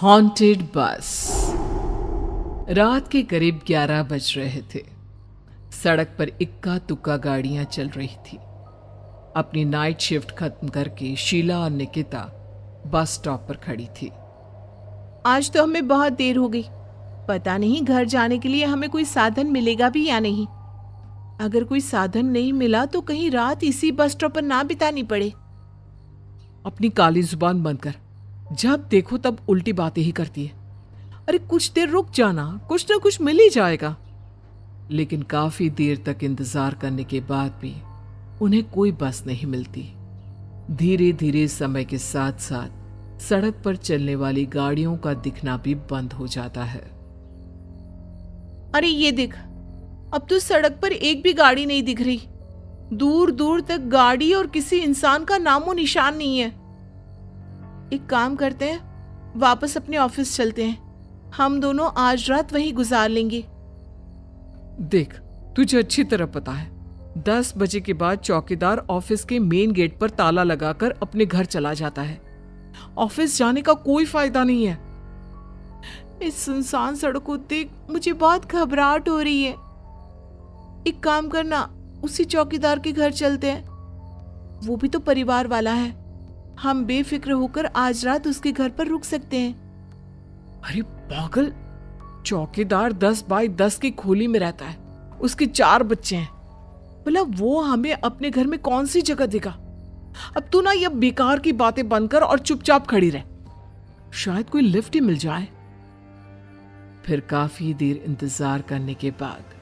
Haunted बस। रात के करीब 11 बज रहे थे। सड़क पर इक्का तुक्का गाड़ियां चल रही थी। अपनी नाइट शिफ्ट खत्म करके शीला और निकिता बस स्टॉप पर खड़ी थी। आज तो हमें बहुत देर हो गई। पता नहीं घर जाने के लिए हमें कोई साधन मिलेगा भी या नहीं। अगर कोई साधन नहीं मिला तो कहीं रात इसी बस स्टॉप पर ना बितानी पड़े। अपनी काली जुबान बंद कर, जब देखो तब उल्टी बातें ही करती है। अरे कुछ देर रुक जाना, कुछ ना कुछ मिल ही जाएगा। लेकिन काफी देर तक इंतजार करने के बाद भी उन्हें कोई बस नहीं मिलती। धीरे धीरे समय के साथ साथ सड़क पर चलने वाली गाड़ियों का दिखना भी बंद हो जाता है। अरे ये देख, अब तो सड़क पर एक भी गाड़ी नहीं दिख रही। दूर दूर तक गाड़ी और किसी इंसान का नामो निशान नहीं है। एक काम करते हैं, वापस अपने ऑफिस चलते हैं। हम दोनों आज रात वहीं गुजार लेंगे। देख, तुझे अच्छी तरह पता है 10 बजे के बाद चौकीदार ऑफिस के मेन गेट पर ताला लगाकर अपने घर चला जाता है। ऑफिस जाने का कोई फायदा नहीं है। इस सुनसान सड़क को देख मुझे बहुत घबराहट हो रही है। एक काम करना, उसी चौकीदार के घर चलते हैं। वो भी तो परिवार वाला है। हम बेफिक्र होकर आज रात उसके घर पर रुक सकते हैं। अरे पागल, चौकीदार 10 बाई 10 की खोली में रहता है। उसके 4 बच्चे हैं। भला वो हमें अपने घर में कौन सी जगह देगा। अब तू ना ये बेकार की बातें बंद कर और चुपचाप खड़ी रह। शायद कोई लिफ्ट ही मिल जाए। फिर काफी देर इंतजार करने के बाद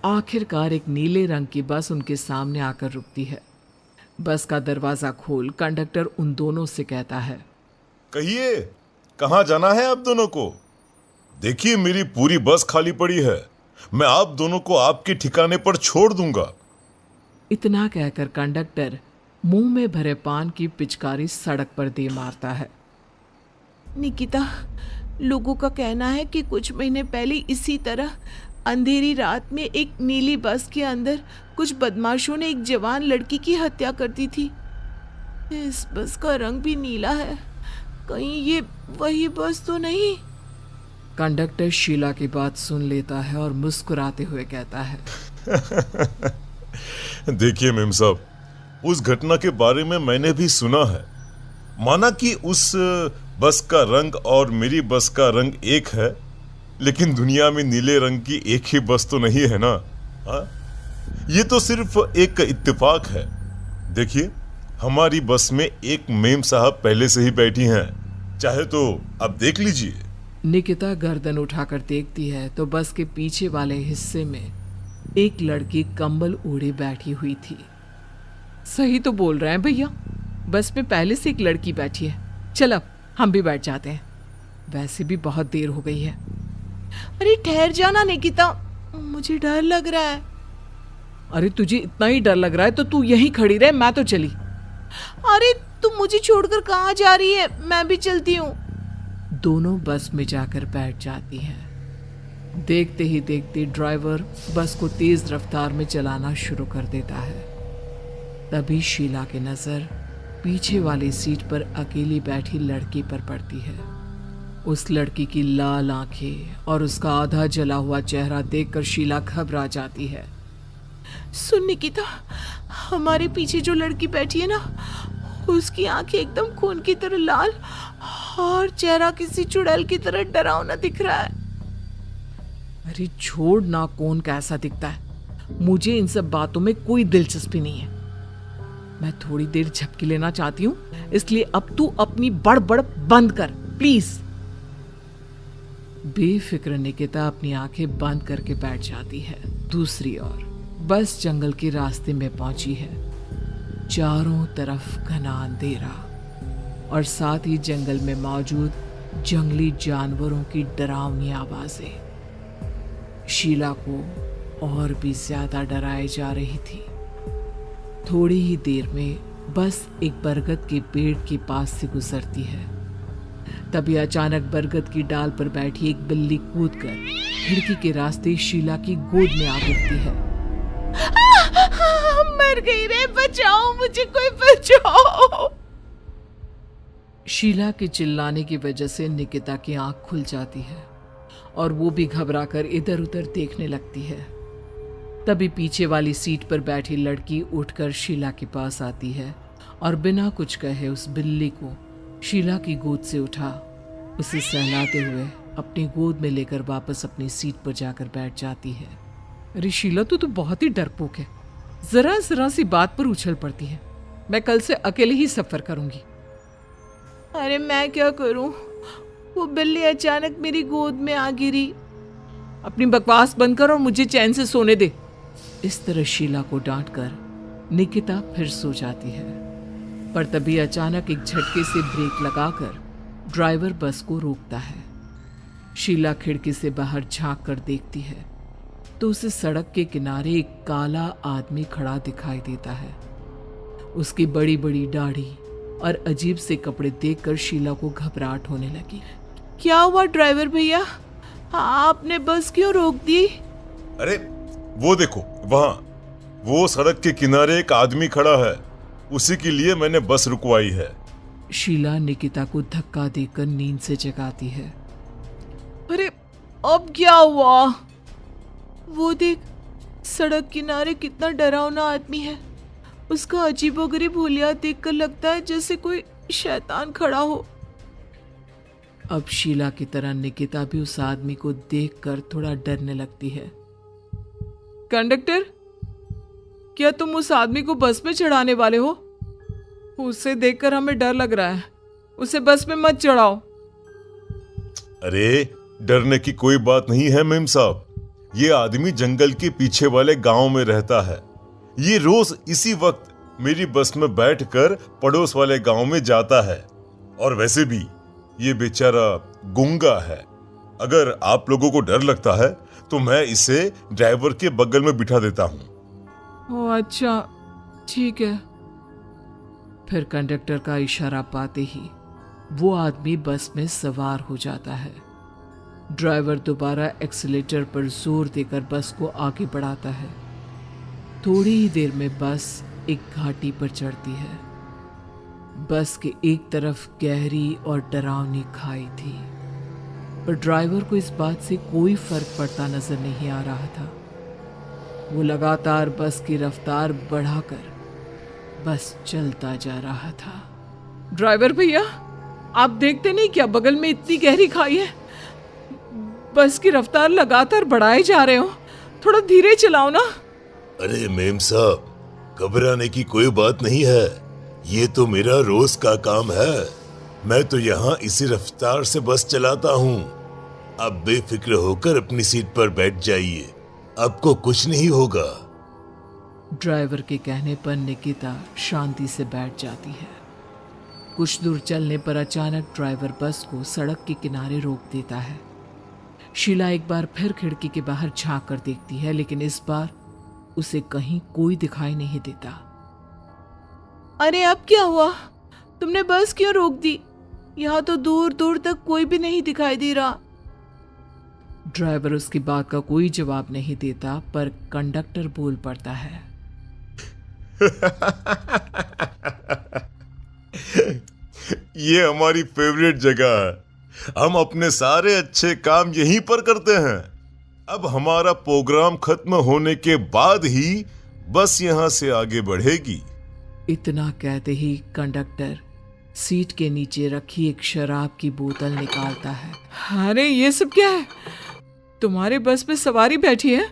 आखिरकार एक नीले रंग की बस उनके सामने आकर रुकती है। बस का दरवाजा खोल कंडक्टर उन दोनों से कहता है, कहिए कहाँ जाना है आप दोनों को? देखिए मेरी पूरी बस खाली पड़ी है। मैं आप दोनों को आपके ठिकाने पर छोड़ दूंगा। इतना कहकर कंडक्टर मुंह में भरे पान की पिचकारी सड़क पर दे मारता है। निकिता, लोगों का कहना है कि कुछ महीने पहले इसी तरह अंधेरी रात में एक नीली बस के अंदर कुछ बदमाशों ने एक जवान लड़की की हत्या कर दी थी। इस बस का रंग भी नीला है। कहीं ये वही बस तो नहीं? कंडक्टर शीला की बात सुन लेता है और मुस्कुराते हुए कहता है, देखिए मेम साहब, उस घटना के बारे में मैंने भी सुना है। माना कि उस बस का रंग और मेरी बस का रंग एक है, लेकिन दुनिया में नीले रंग की एक ही बस तो नहीं है ना। हाँ, ये तो सिर्फ एक इत्तेफाक है। देखिए, हमारी बस में एक मेम साहब पहले से ही बैठी हैं। चाहे तो आप देख लीजिए। निकिता गर्दन उठाकर देखती है तो बस के पीछे वाले हिस्से में एक लड़की कंबल ओढ़े बैठी हुई थी। सही तो बोल रहे हैं भैया, बस में पहले से एक लड़की बैठी है। चल अब हम भी बैठ जाते हैं, वैसे भी बहुत देर हो गई है। अरे ठहर जाना निकिता, मुझे डर लग रहा है। अरे तुझे इतना ही डर लग रहा है तो तू यहीं खड़ी रहे, मैं तो चली। अरे तुम मुझे छोड़कर कहाँ जा रही है? मैं भी चलती हूँ। दोनों बस में जाकर बैठ जाती हैं। देखते ही देखते ड्राइवर बस को तेज रफ्तार में चलाना शुरू कर देता है। तभी शीला की नजर पीछे वाली सीट पर अकेली बैठी लड़की पर पड़ती है। उस लड़की की लाल आंखें और उसका आधा जला हुआ चेहरा देखकर शीला घबरा जाती है। सुन निकिता, हमारे पीछे जो लड़की बैठी है ना, उसकी आंखें एकदम खून की तरह लाल और चेहरा किसी चुड़ैल की तरह डरावना दिख रहा है। अरे छोड़ ना, कौन कैसा दिखता है? मुझे इन सब बातों में कोई दिलचस्पी नहीं है। मैं थोड़ी देर झपकी लेना चाहती हूँ, इसलिए अब तू अपनी बड़बड़ बंद कर प्लीज। बेफिक्र निकिता अपनी आंखें बंद करके बैठ जाती है। दूसरी ओर बस जंगल के रास्ते में पहुंची है। चारों तरफ घना अंधेरा और साथ ही जंगल में मौजूद जंगली जानवरों की डरावनी आवाजें शीला को और भी ज्यादा डराए जा रही थी। थोड़ी ही देर में बस एक बरगद के पेड़ के पास से गुजरती है। तभी अचानक बरगद की डाल पर बैठी एक बिल्ली कूदकर खिड़की के रास्ते शीला की गोद में आ गिरती है। मर गई रे, बचाओ मुझे, कोई बचाओ। शीला के चिल्लाने की वजह से निकिता की आंख खुल जाती है और वो भी घबराकर इधर उधर देखने लगती है। तभी पीछे वाली सीट पर बैठी लड़की उठकर शीला के पास आती है और बिना कुछ कहे उस बिल्ली को शीला की गोद से उठा उसे सहलाते हुए अपनी गोद में लेकर वापस अपनी सीट पर जाकर बैठ जाती है। अरे शीला, तू तो बहुत ही डरपोक है, जरा जरा सी बात पर उछल पड़ती है। मैं कल से अकेले ही सफर करूंगी। अरे मैं क्या करूं, वो बिल्ली अचानक मेरी गोद में आ गिरी। अपनी बकवास बंद कर और मुझे चैन से सोने दे। इस तरह शीला को डांटकर निकिता फिर सो जाती है, पर तभी अचानक एक झटके से ब्रेक लगाकर ड्राइवर बस को रोकता है। शीला खिड़की से बाहर झांक कर देखती है तो उसे सड़क के किनारे एक काला आदमी खड़ा दिखाई देता है। उसकी बड़ी बड़ी दाढ़ी और अजीब से कपड़े देखकर शीला को घबराहट होने लगी। क्या हुआ ड्राइवर भैया, आपने बस क्यों रोक दी? अरे वो देखो, वहां वो सड़क के किनारे एक आदमी खड़ा है, उसी के लिए मैंने बस रुकवाई है। शीला निकिता को धक्का देकर नींद से जगाती है। अरे अब क्या हुआ? वो देख, सड़क किनारे कितना डरावना आदमी है। उसका अजीबोगरीब हुलिया देखकर लगता है जैसे कोई शैतान खड़ा हो। अब शीला की तरह निकिता भी उस आदमी को देखकर थोड़ा डरने लगती है। कंडक्टर, क्या तुम उस आदमी को बस में चढ़ाने वाले हो? उसे देखकर हमें डर लग रहा है, उसे बस में मत चढ़ाओ। अरे डरने की कोई बात नहीं है मेम साहब, ये आदमी जंगल के पीछे वाले गांव में रहता है। ये रोज इसी वक्त मेरी बस में बैठकर पड़ोस वाले गांव में जाता है, और वैसे भी ये बेचारा गूंगा है। अगर आप लोगों को डर लगता है तो मैं इसे ड्राइवर के बगल में बिठा देता हूं। ओह अच्छा, ठीक है। फिर कंडक्टर का इशारा पाते ही वो आदमी बस में सवार हो जाता है। ड्राइवर दोबारा एक्सीलेटर पर जोर देकर बस को आगे बढ़ाता है। थोड़ी ही देर में बस एक घाटी पर चढ़ती है। बस के एक तरफ गहरी और डरावनी खाई थी, पर ड्राइवर को इस बात से कोई फर्क पड़ता नजर नहीं आ रहा था। वो लगातार बस की रफ्तार बढ़ाकर बस चलता जा रहा था। ड्राइवर भैया, आप देखते नहीं क्या बगल में इतनी गहरी खाई है? बस की रफ्तार लगातार बढ़ाए जा रहे हो, थोड़ा धीरे चलाओ ना। अरे मेम साहब, घबराने की कोई बात नहीं है, ये तो मेरा रोज का काम है। मैं तो यहाँ इसी रफ्तार से बस चलाता हूँ। अब बेफिक्र होकर अपनी सीट पर बैठ जाइए, आपको कुछ नहीं होगा। ड्राइवर के कहने पर निकिता शांति से बैठ जाती है। कुछ दूर चलने पर अचानक ड्राइवर बस को सड़क के किनारे रोक देता है। शीला एक बार फिर खिड़की के बाहर झांक कर देखती है, लेकिन इस बार उसे कहीं कोई दिखाई नहीं देता। अरे अब क्या हुआ? तुमने बस क्यों रोक दी? यहाँ तो दूर दूर तक कोई भी नहीं दिखाई दे रहा। ड्राइवर उसकी बात का कोई जवाब नहीं देता, पर कंडक्टर बोल पड़ता है। ये हमारी फेवरेट जगह है, हम अपने सारे अच्छे काम यहीं पर करते हैं। अब हमारा प्रोग्राम खत्म होने के बाद ही बस यहाँ से आगे बढ़ेगी। इतना कहते ही कंडक्टर सीट के नीचे रखी एक शराब की बोतल निकालता है। अरे ये सब क्या है? तुम्हारे बस में सवारी बैठी है,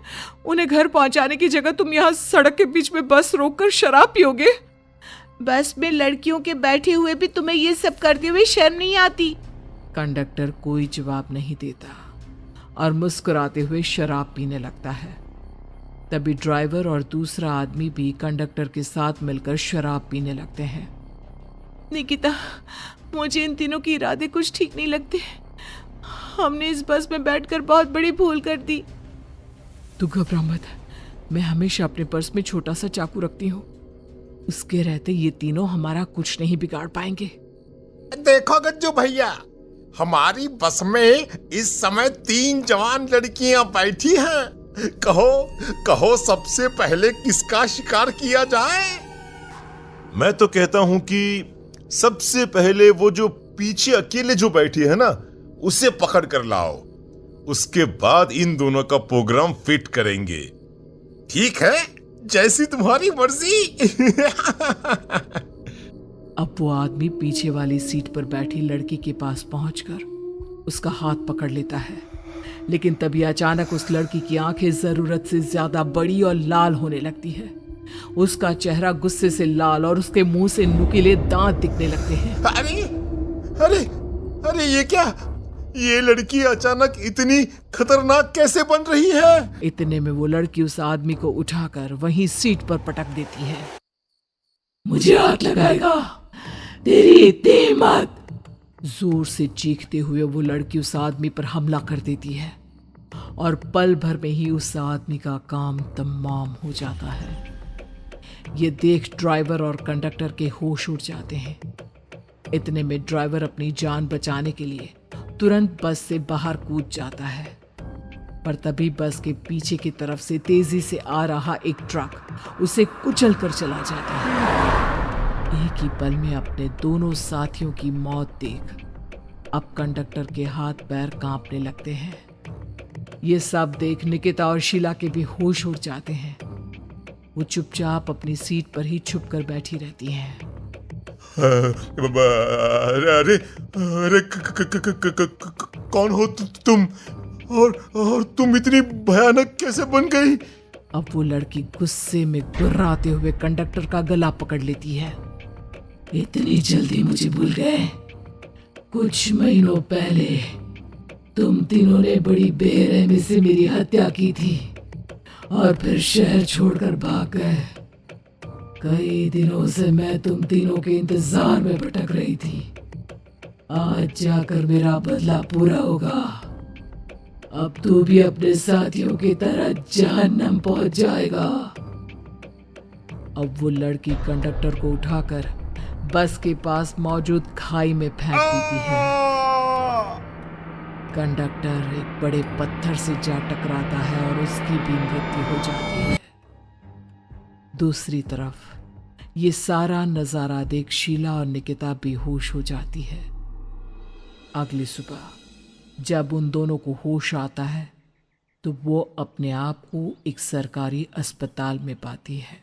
उन्हें घर पहुंचाने की जगह तुम यहाँ सड़क के बीच में बस रोककर शराब पियोगे? बस में लड़कियों के बैठे हुए भी तुम्हें ये सब करते हुए शर्म नहीं आती? कंडक्टर कोई जवाब नहीं देता और मुस्कुराते हुए शराब पीने लगता है। तभी ड्राइवर और दूसरा आदमी भी कंडक्टर के साथ मिलकर शराब पीने लगते हैं। निकिता, मुझे इन तीनों के इरादे कुछ ठीक नहीं लगते। हमने इस बस में बैठकर बहुत बड़ी भूल कर दी। तू घबरा मत, मैं हमेशा अपने पर्स में छोटा सा चाकू रखती हूँ। उसके रहते ये तीनों हमारा कुछ नहीं बिगाड़ पाएंगे। देखो गज्जू भैया, हमारी बस में इस समय 3 जवान लड़कियां बैठी हैं। कहो सबसे पहले किसका शिकार किया जाए? मैं तो कहता हूं कि सबसे पहले वो जो पीछे अकेले जो बैठी है ना, उसे पकड़ कर लाओ। उसके बाद इन दोनों का प्रोग्राम फिट करेंगे। ठीक है, जैसी तुम्हारी मर्जी। अब वो आदमी पीछे वाली सीट पर बैठी लड़की के पास पहुंचकर उसका हाथ पकड़ लेता है, लेकिन तभी अचानक उस लड़की की आंखें जरूरत से ज्यादा बड़ी और लाल होने लगती है। उसका चेहरा गुस्से से लाल और उसके मुंह से नुकीले दांत दिखने लगते हैं। अरे अरे अरे, ये क्या? ये लड़की अचानक इतनी खतरनाक कैसे बन रही है? इतने में वो लड़की उस आदमी को उठाकर वहीं सीट पर पटक देती है। मुझे हाथ लगाएगा, तेरी इतनी हिम्मत! जोर से चीखते हुए वो लड़की उस आदमी पर हमला कर देती है और पल भर में ही उस आदमी का काम तमाम हो जाता है। ये देख ड्राइवर और कंडक्टर के होश उड़ जाते हैं। इतने में ड्राइवर अपनी जान बचाने के लिए तुरंत बस से बाहर कूद जाता है, पर तभी बस के पीछे की तरफ से तेजी से आ रहा एक ट्रक उसे कुचल कर चला जाता है। एक ही पल में अपने दोनों साथियों की मौत देख अब कंडक्टर के हाथ पैर कांपने लगते हैं। ये सब देख निकिता और शीला के भी होश उड़ जाते हैं। वो चुपचाप अपनी सीट पर ही छुप कर बैठी रहती हैं। अरे अरे, कौन हो तुम? और तुम इतनी भयानक कैसे बन गई? अब वो लड़की गुस्से में गुर्राते हुए कंडक्टर का गला पकड़ लेती है। इतनी जल्दी मुझे भूल गए? कुछ महीनों पहले तुम तीनों ने बड़ी बेरहमी से मेरी हत्या की थी और फिर शहर छोड़कर भाग गए। कई दिनों से मैं तुम तीनों के इंतजार में भटक रही थी। आज जाकर मेरा बदला पूरा होगा। अब तू भी अपने साथियों की तरह जहन्नम पहुंच जाएगा। अब वो लड़की कंडक्टर को उठाकर बस के पास मौजूद खाई में फेंक देती है। कंडक्टर एक बड़े पत्थर से जा टकराता है और उसकी भी मृत्यु हो जाती है। दूसरी तरफ ये सारा नजारा देख शीला और निकिता बेहोश हो जाती है। अगली सुबह जब उन दोनों को होश आता है तो वो अपने आप को एक सरकारी अस्पताल में पाती है।